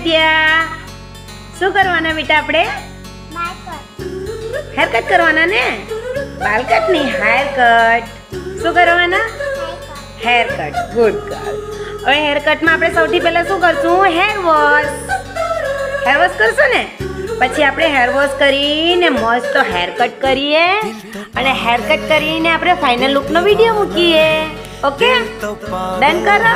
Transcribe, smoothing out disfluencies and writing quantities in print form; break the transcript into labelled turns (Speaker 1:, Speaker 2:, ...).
Speaker 1: આદ્યા, શું કરવાના બેટા આપણે? હેર કટ કરવાના ને? બાલ કટ નહીં, હેર કટ. શું કરવાના? Hair cut. Good girl. હવે હેર કટમાં આપણે સૌથી પહેલા શું કરશું? Hair wash. હેર વોશ કરશું ને? પછી આપણે હેર વોશ કરીને મસ્ત હેર કટ કરીએ અને હેર કટ કરીને આપણે ફાઇનલ લુકનો વિડીયો મૂકીએ. ઓકે, ડન કરો.